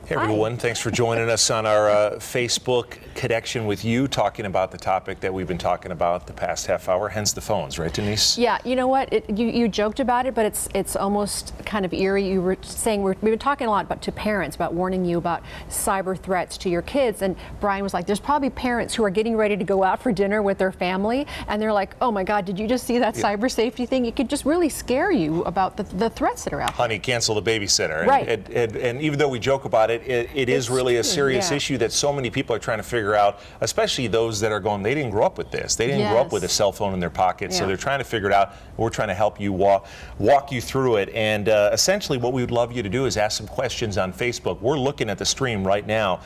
Hey everyone, thanks for joining us on our Facebook connection with you, talking about the topic that we've been talking about the past half hour, hence the phones, right, Denise? Yeah, you know what, you joked about it, but it's almost kind of eerie. You were saying, we've been talking a lot to parents about warning you about cyber threats to your kids, and Brian was like, there's probably parents who are getting ready to go out for dinner with their family, and they're like, oh my God, did you just see that cyber safety thing? It could just really scare you about the threats that are out there. Honey, cancel the babysitter. Right. And even though we joke about it, it is really a serious issue that so many people are trying to figure out, especially those that are going, they didn't grow up with this. They didn't grow up with a cell phone in their pocket, so they're trying to figure it out. We're trying to help you walk you through it. And essentially what we would love you to do is ask some questions on Facebook. We're looking at the stream right now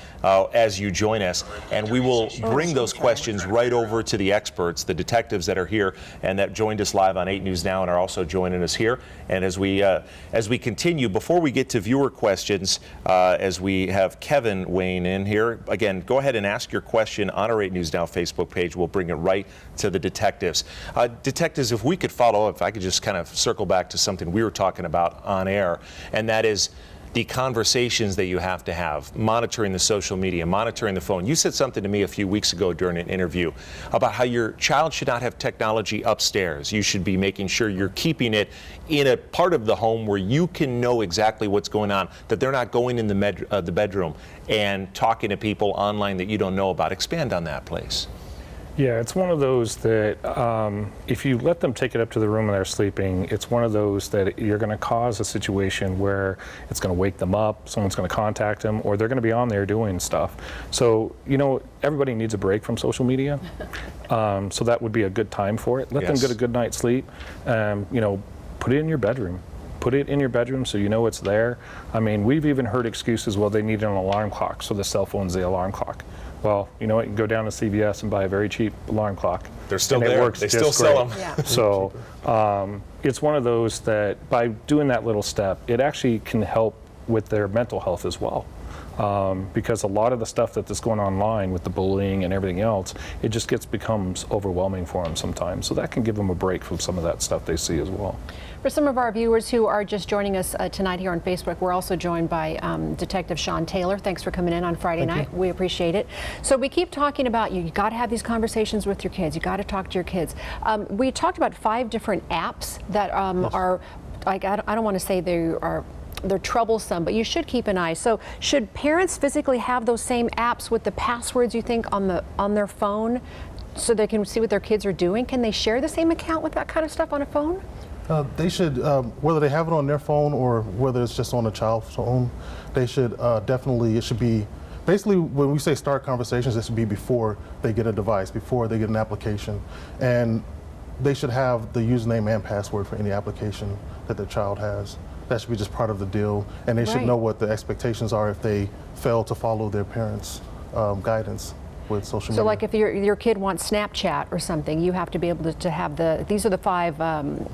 as you join us, and we will bring those questions right over to the experts, the detectives that are here and that joined us live on 8 News Now and are also joining us here. And as we continue, before we get to viewer questions, as we have Kevin weighing in here, again, go ahead and ask your question on our 8 News Now Facebook page. We'll bring it right to the detectives. Detectives, if we could follow up, if I could just kind of circle back to something we were talking about on air, and that is the conversations that you have to have, monitoring the social media, monitoring the phone. You said something to me a few weeks ago during an interview about how your child should not have technology upstairs. You should be making sure you're keeping it in a part of the home where you can know exactly what's going on, that they're not going in the bedroom and talking to people online that you don't know about. Expand on that, please. Yeah, it's one of those that if you let them take it up to the room and they're sleeping, it's one of those that you're going to cause a situation where it's going to wake them up, someone's going to contact them, or they're going to be on there doing stuff. So, you know, everybody needs a break from social media, so that would be a good time for it. Let them get a good night's sleep. You know, put it in your bedroom. Put it in your bedroom so you know it's there. I mean, we've even heard excuses, well, they need an alarm clock, so the cell phone's the alarm clock. Well, you know what, you can go down to CVS and buy a very cheap alarm clock. They're still and there. It works they just still sell great. them. Yeah. So it's one of those that by doing that little step, it actually can help with their mental health as well. Because a lot of the stuff that's going online with the bullying and everything else, it just becomes overwhelming for them sometimes. So that can give them a break from some of that stuff they see as well. For some of our viewers who are just joining us tonight here on Facebook, we're also joined by Detective Sean Taylor. Thanks for coming in on Friday night. We appreciate it. So we keep talking about you got to have these conversations with your kids. You got to talk to your kids. We talked about 5 different apps that are, like, I don't want to say they're troublesome, but you should keep an eye. So should parents physically have those same apps with the passwords, you think, on their phone so they can see what their kids are doing? Can they share the same account with that kind of stuff on a phone? They should, whether they have it on their phone or whether it's just on a child's phone, they should definitely, it should be, basically when we say start conversations, it should be before they get a device, before they get an application. And they should have the username and password for any application that their child has. That should be just part of the deal. And they should know what the expectations are if they fail to follow their parents' guidance with social media. So like if your kid wants Snapchat or something, you have to be able to have these are the 5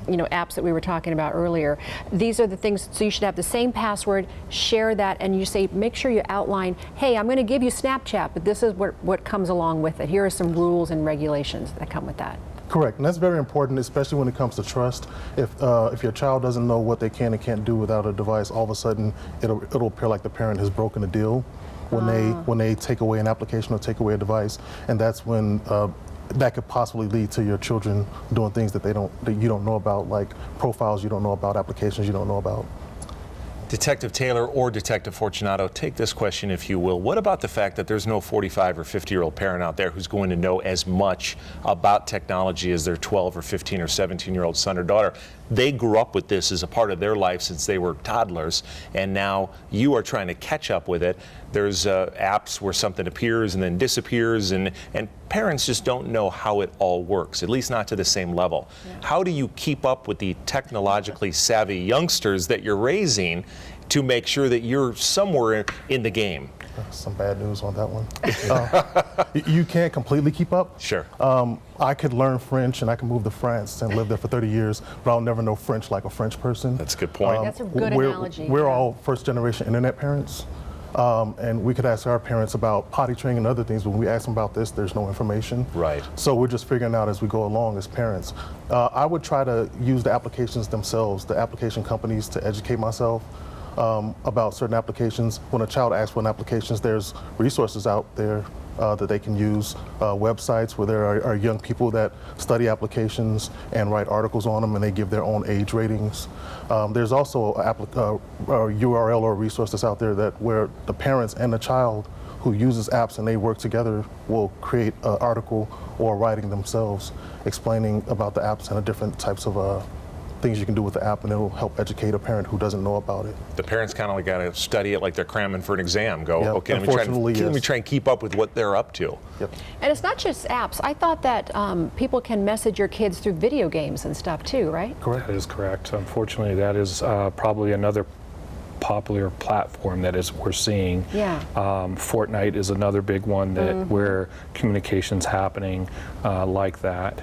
you know, apps that we were talking about earlier. These are the things, so you should have the same password, share that, and you say, make sure you outline, hey, I'm going to give you Snapchat, but this is what comes along with it. Here are some rules and regulations that come with that. Correct, and that's very important, especially when it comes to trust. If your child doesn't know what they can and can't do without a device, all of a sudden it'll appear like the parent has broken a deal when they take away an application or take away a device, and that's when that could possibly lead to your children doing things that you don't know about, like profiles you don't know about, applications you don't know about. Detective Taylor or Detective Fortunato, take this question if you will. What about the fact that there's no 45 or 50-year-old parent out there who's going to know as much about technology as their 12 or 15 or 17-year-old son or daughter? They grew up with this as a part of their life since they were toddlers, and now you are trying to catch up with it. There's apps where something appears and then disappears, and parents just don't know how it all works, at least not to the same level. How do you keep up with the technologically savvy youngsters that you're raising to make sure that you're somewhere in the game? Some bad news on that one. You can't completely keep up. Sure. I could learn French and I can move to France and live there for 30 years, but I'll never know French like a French person. That's a good point. That's a good analogy. We're all first-generation internet parents, and we could ask our parents about potty training and other things, but when we ask them about this, there's no information. Right. So we're just figuring out as we go along as parents. I would try to use the applications themselves, the application companies, to educate myself. about certain applications. When a child asks for an application, there's resources out there that they can use, websites where there are young people that study applications and write articles on them, and they give their own age ratings. There's also a URL or a resource that's out there that where the parents and the child who uses apps and they work together will create an article or writing themselves explaining about the apps and the different types of things you can do with the app, and it'll help educate a parent who doesn't know about it. The parents kind of got to study it like they're cramming for an exam. Go, Yep. okay, let me try and keep up with what they're up to. Yep. And it's not just apps. I thought that people can message your kids through video games and stuff too, right? Correct. That is correct. Unfortunately, that is probably another popular platform that we're seeing. Yeah. Fortnite is another big one that where communication's happening like that.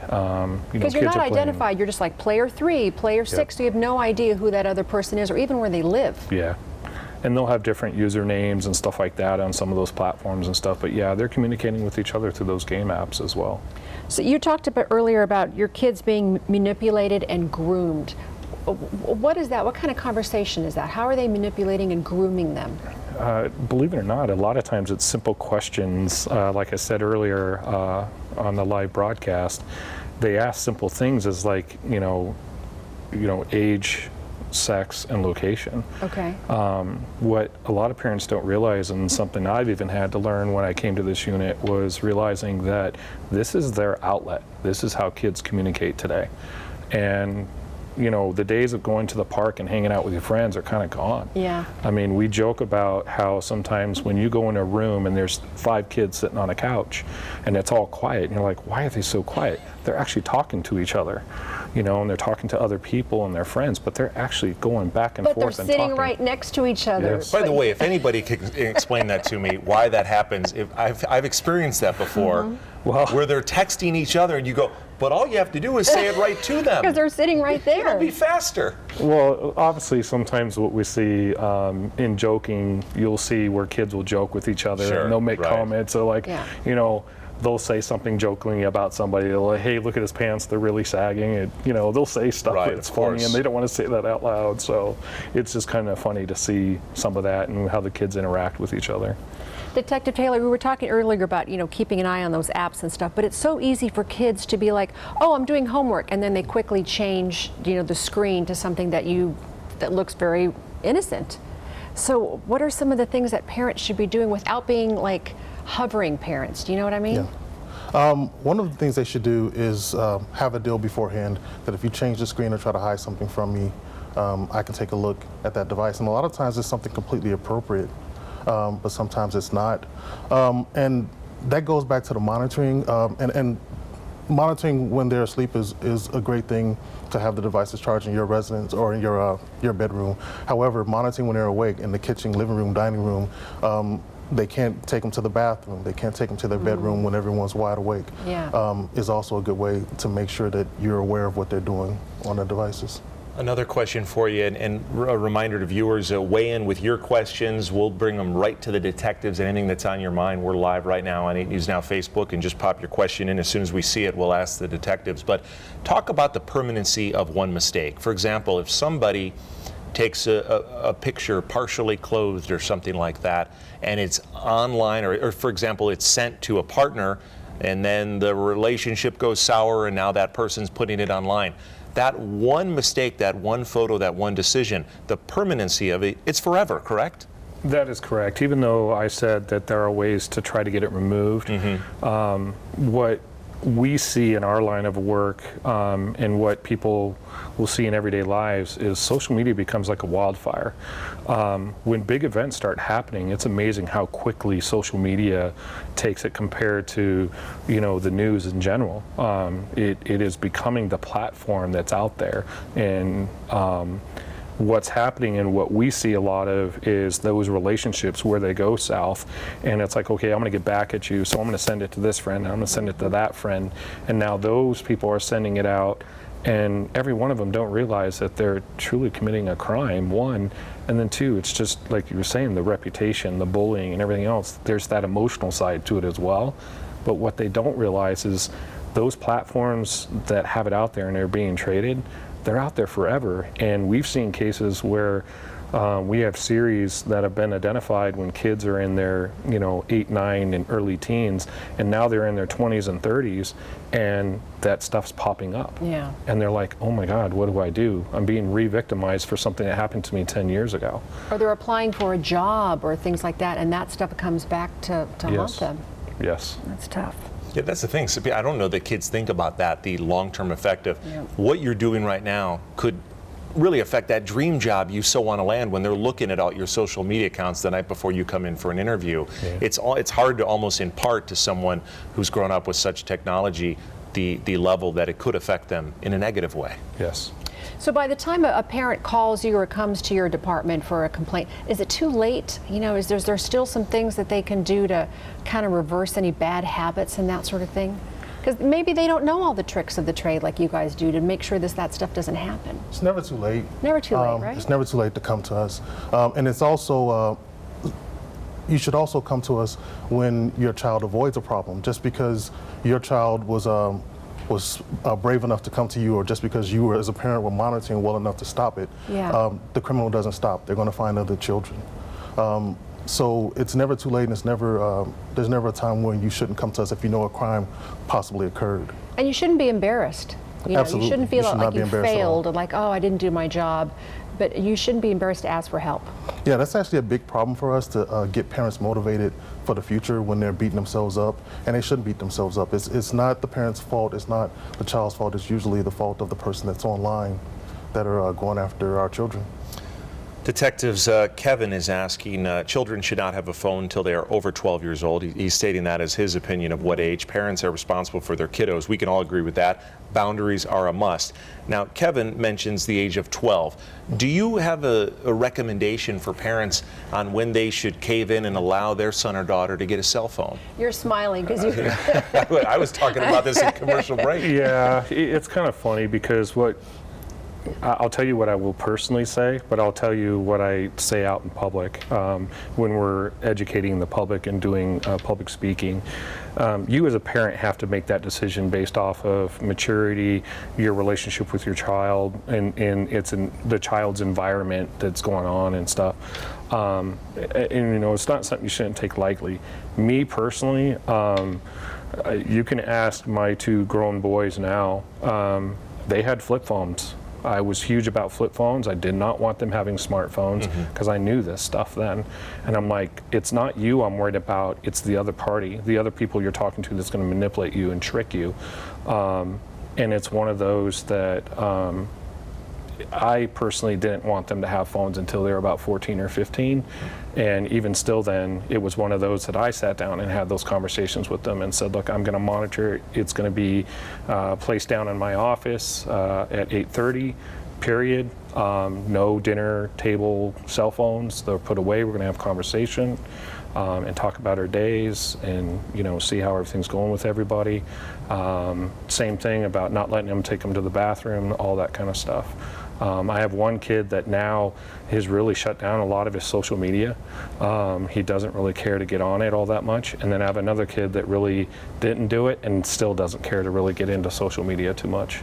Because you're not identified, you're just like player 3, player 6, so you have no idea who that other person is or even where they live. Yeah. And they'll have different usernames and stuff like that on some of those platforms and stuff. But yeah, they're communicating with each other through those game apps as well. So you talked about earlier about your kids being manipulated and groomed. What is that? What kind of conversation is that? How are they manipulating and grooming them? Believe it or not, a lot of times it's simple questions. Like I said earlier on the live broadcast, they ask simple things as like, age, sex, and location. Okay. What a lot of parents don't realize, and something I've even had to learn when I came to this unit, was realizing that this is their outlet. This is how kids communicate today. And the days of going to the park and hanging out with your friends are kind of gone. Yeah. I mean, we joke about how sometimes when you go in a room and there's 5 kids sitting on a couch and it's all quiet, and you're like, why are they so quiet? They're actually talking to each other, and they're talking to other people and their friends, but they're actually going back and forth and talking. But they're sitting right next to each other. Yes. By the way, if anybody can explain that to me, why that happens, I've experienced that before, where they're texting each other and you go, but all you have to do is say it right to them. Because they're sitting right there. It'll be faster. Well, obviously, sometimes what we see in joking, you'll see where kids will joke with each other and they'll make comments. So, like, they'll say something jokingly about somebody. They'll like, hey, look at his pants, they're really sagging. And, they'll say stuff that's funny, and they don't want to say that out loud. So it's just kind of funny to see some of that and how the kids interact with each other. Detective Taylor, we were talking earlier about, keeping an eye on those apps and stuff, but it's so easy for kids to be like, oh, I'm doing homework, and then they quickly change, the screen to something that looks very innocent. So what are some of the things that parents should be doing without being like hovering parents? Do you know what I mean? Yeah. One of the things they should do is have a deal beforehand that if you change the screen or try to hide something from me, I can take a look at that device. And a lot of times it's something completely appropriate. But sometimes it's not. And that goes back to the monitoring. And monitoring when they're asleep is a great thing to have the devices charged in your residence or in your bedroom. However, monitoring when they're awake in the kitchen, living room, dining room, they can't take them to the bathroom. They can't take them to their bedroom when everyone's wide awake. Yeah. Is also a good way to make sure that you're aware of what they're doing on their devices. Another question for you, and a reminder to viewers, weigh in with your questions. We'll bring them right to the detectives. Anything that's on your mind, we're live right now on 8 News Now Facebook, and just pop your question in. As soon as we see it, we'll ask the detectives. But talk about the permanency of one mistake. For example, if somebody takes a picture partially clothed or something like that, and it's online, or for example, it's sent to a partner, and then the relationship goes sour, and now that person's putting it online. That one mistake, that one photo, that one decision, the permanency of it, it's forever, correct? That is correct. Even though I said that there are ways to try to get it removed, what we see in our line of work and what people will see in everyday lives is social media becomes like a wildfire. When big events start happening, it's amazing how quickly social media takes it compared to, the news in general. It is becoming the platform that's out there, and what's happening and what we see a lot of is those relationships where they go south, and it's like, okay, I'm going to get back at you, so I'm going to send it to this friend, and I'm going to send it to that friend, and now those people are sending it out, and every one of them don't realize that they're truly committing a crime, one, and then two, it's just like you were saying, the reputation, the bullying, and everything else. There's that emotional side to it as well, but what they don't realize is those platforms that have it out there and they're being traded, they're out there forever. And we've seen cases where We have series that have been identified when kids are in their, 8, 9, and early teens, and now they're in their 20s and 30s, and that stuff's popping up. Yeah. And they're like, oh my God, what do I do? I'm being re-victimized for something that happened to me 10 years ago. Or they're applying for a job or things like that, and that stuff comes back to haunt them. Yes. That's tough. Yeah, that's the thing. So I don't know that kids think about that, the long-term effect of what you're doing right now could really affect that dream job you so want to land when they're looking at all your social media accounts the night before you come in for an interview. Yeah. It's hard to almost impart to someone who's grown up with such technology the level that it could affect them in a negative way. Yes. So by the time a parent calls you or comes to your department for a complaint, is it too late? Is there still some things that they can do to kind of reverse any bad habits and that sort of thing? Because maybe they don't know all the tricks of the trade like you guys do to make sure that stuff doesn't happen. It's never too late. Never too late, right? It's never too late to come to us. And it's also, you should also come to us when your child avoids a problem. Just because your child was brave enough to come to you, or just because you as a parent were monitoring well enough to stop it, the criminal doesn't stop. They're going to find other children. So it's never too late, and it's never, there's never a time when you shouldn't come to us if you know a crime possibly occurred. And you shouldn't be embarrassed. Absolutely. You shouldn't feel like you failed, or like, oh, I didn't do my job. But you shouldn't be embarrassed to ask for help. Yeah, that's actually a big problem for us, to get parents motivated for the future when they're beating themselves up. And they shouldn't beat themselves up. It's not the parent's fault. It's not the child's fault. It's usually the fault of the person that's online that are going after our children. Detectives, Kevin is asking, children should not have a phone until they are over 12 years old. He's stating that as his opinion of what age. Parents are responsible for their kiddos. We can all agree with that. Boundaries are a must. Now, Kevin mentions the age of 12. Do you have a recommendation for parents on when they should cave in and allow their son or daughter to get a cell phone? You're smiling because you... I was talking about this in commercial break. Yeah, it's kind of funny because I'll tell you what I will personally say, but I'll tell you what I say out in public when we're educating the public and doing public speaking. You as a parent have to make that decision based off of maturity, your relationship with your child, and it's in the child's environment that's going on and stuff. And it's not something you shouldn't take lightly. Me personally, you can ask my 2 grown boys now. They had flip phones. I was huge about flip phones. I did not want them having smartphones because I knew this stuff then. And I'm like, it's not you I'm worried about, it's the other party, the other people you're talking to that's going to manipulate you and trick you. And it's one of those that I personally didn't want them to have phones until they were about 14 or 15. And even still then, it was one of those that I sat down and had those conversations with them and said, look, I'm going to monitor it. It's going to be placed down in my office at 8:30, period. No dinner table cell phones. They're put away. We're going to have conversation and talk about our days and, see how everything's going with everybody. Same thing about not letting them take them to the bathroom, all that kind of stuff. I have one kid that now has really shut down a lot of his social media. He doesn't really care to get on it all that much. And then I have another kid that really didn't do it and still doesn't care to really get into social media too much.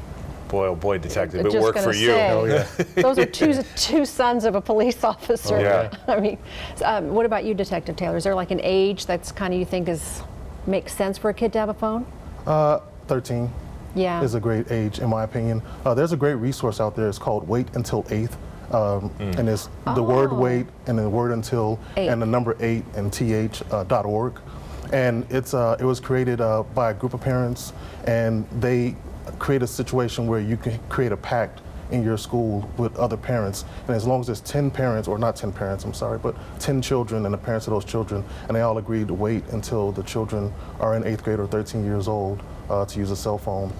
Boy, oh boy, detective, it worked for you. Oh, yeah. Those are two sons of a police officer. Oh, yeah. I mean, what about you, Detective Taylor? Is there like an age that's kind of you think makes sense for a kid to have a phone? 13. Yeah. Is a great age, in my opinion. There's a great resource out there. It's called Wait Until 8th. And it's the word wait and the word until 8. And the number 8 and th.org. And it was created by a group of parents, and they create a situation where you can create a pact in your school with other parents. And as long as there's 10 parents, or not 10 parents, I'm sorry, but 10 children and the parents of those children, and they all agree to wait until the children are in 8th grade or 13 years old to use a cell phone.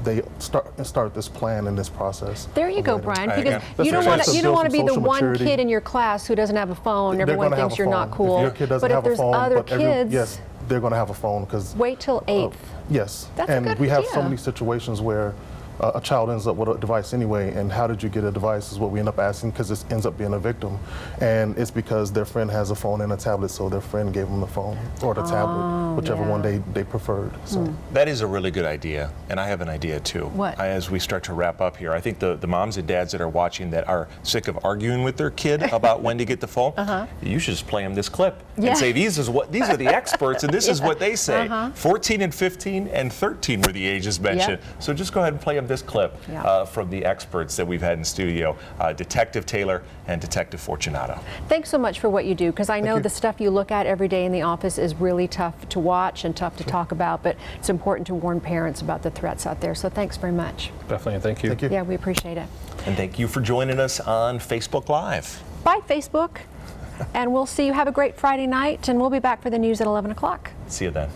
They start this plan and this process. There you go, Brian. Because you don't want to be the one kid in your class who doesn't have a phone. Everyone thinks you're not cool. If your kid doesn't have a phone, other kids, yes, they're going to have a phone because. Wait till 8th. Yes, That's a good we have idea. so many situations where a child ends up with a device anyway, and how did you get a device is what we end up asking, because it ends up being a victim. And it's because their friend has a phone and a tablet, so their friend gave them the phone or the tablet, whichever one they preferred. So that is a really good idea, and I have an idea too. What? As we start to wrap up here, I think the moms and dads that are watching that are sick of arguing with their kid about when to get the phone, you should just play them this clip and say, these are the experts, and this is what they say. 14 and 15 and 13 were the ages mentioned. So just go ahead and play them this clip from the experts that we've had in studio, Detective Taylor and Detective Fortunato. Thanks so much for what you do, because I know the stuff you look at every day in the office is really tough to watch and tough to talk about, but it's important to warn parents about the threats out there. So thanks very much. Definitely, thank you. Thank you. Yeah, we appreciate it. And thank you for joining us on Facebook Live. Bye, Facebook. And we'll see you. Have a great Friday night, and we'll be back for the news at 11 o'clock. See you then.